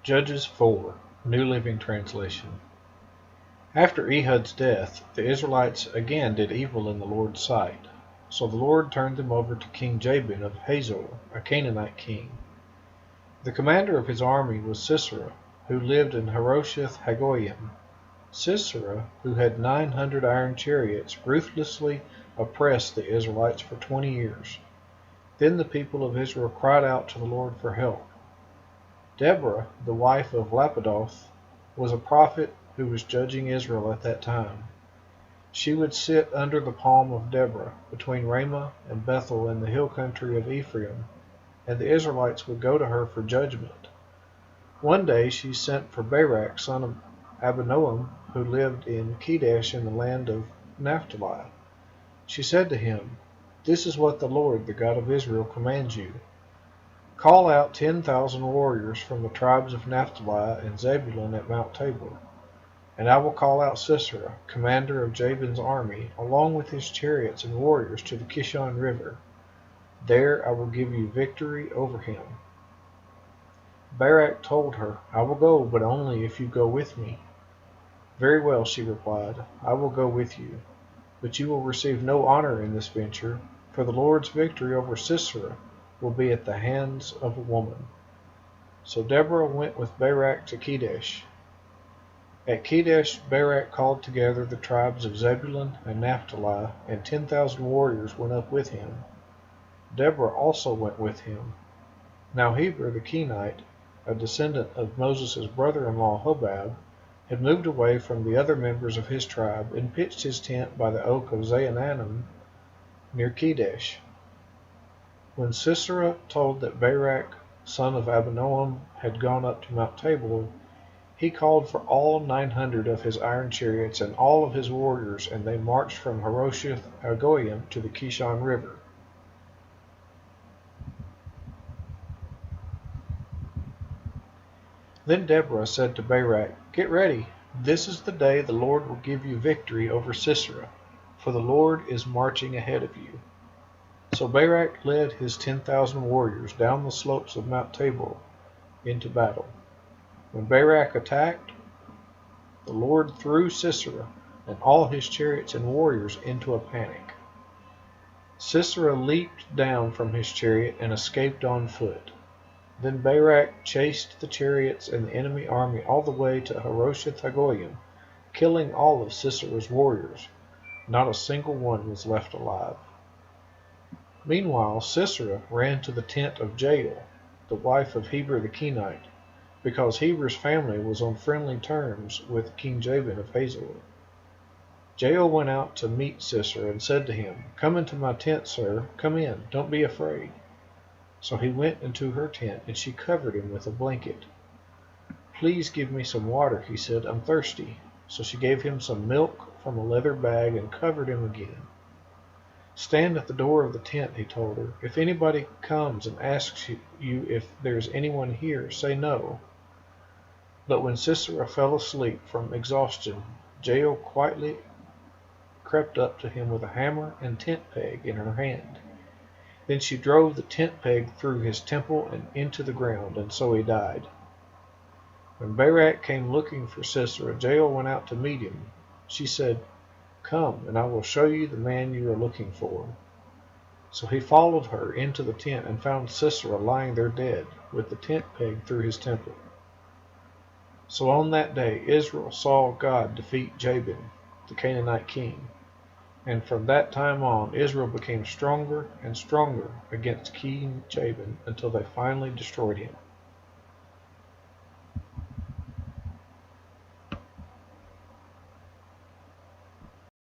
Judges 4, New Living Translation. After Ehud's death, the Israelites again did evil in the Lord's sight. So the Lord turned them over to King Jabin of Hazor, a Canaanite king. The commander of his army was Sisera, who lived in Harosheth Hagoyim. Sisera, who had 900 iron chariots, ruthlessly oppressed the Israelites for 20 years. Then the people of Israel cried out to the Lord for help. Deborah, the wife of Lapidoth, was a prophet who was judging Israel at that time. She would sit under the palm of Deborah, between Ramah and Bethel in the hill country of Ephraim, and the Israelites would go to her for judgment. One day she sent for Barak, son of Abinoam, who lived in Kedesh in the land of Naphtali. She said to him, "This is what the Lord, the God of Israel, commands you. Call out 10,000 warriors from the tribes of Naphtali and Zebulun at Mount Tabor. And I will call out Sisera, commander of Jabin's army, along with his chariots and warriors to the Kishon River. There I will give you victory over him." Barak told her, "I will go, but only if you go with me." "Very well," she replied, "I will go with you. But you will receive no honor in this venture, for the Lord's victory over Sisera will be at the hands of a woman." So Deborah went with Barak to Kedesh. At Kedesh, Barak called together the tribes of Zebulun and Naphtali, and 10,000 warriors went up with him. Deborah also went with him. Now Heber the Kenite, a descendant of Moses' brother-in-law Hobab, had moved away from the other members of his tribe and pitched his tent by the oak of Zaanannim near Kedesh. When Sisera told that Barak, son of Abinoam, had gone up to Mount Tabor, he called for all 900 of his iron chariots and all of his warriors, and they marched from Harosheth Hagoyim to the Kishon River. Then Deborah said to Barak, "Get ready. This is the day the Lord will give you victory over Sisera, for the Lord is marching ahead of you." So Barak led his 10,000 warriors down the slopes of Mount Tabor into battle. When Barak attacked, the Lord threw Sisera and all his chariots and warriors into a panic. Sisera leaped down from his chariot and escaped on foot. Then Barak chased the chariots and the enemy army all the way to Harosheth Hagoyim, killing all of Sisera's warriors. Not a single one was left alive. Meanwhile Sisera ran to the tent of Jael, the wife of Heber the Kenite, because Heber's family was on friendly terms with King Jabin of Hazor. Jael went out to meet Sisera and said to him, "Come into my tent, sir. Come in. Don't be afraid." So he went into her tent, and she covered him with a blanket. "Please give me some water," he said. "I'm thirsty." So she gave him some milk from a leather bag and covered him again. "Stand at the door of the tent," he told her. "If anybody comes and asks you if there's anyone here, say no." But when Sisera fell asleep from exhaustion, Jael quietly crept up to him with a hammer and tent peg in her hand. Then she drove the tent peg through his temple and into the ground, and so he died. When Barak came looking for Sisera, Jael went out to meet him. She said, "Come, and I will show you the man you are looking for." So he followed her into the tent and found Sisera lying there dead, with the tent peg through his temple. So on that day Israel saw God defeat Jabin, the Canaanite king. And from that time on, Israel became stronger and stronger against King Jabin until they finally destroyed him.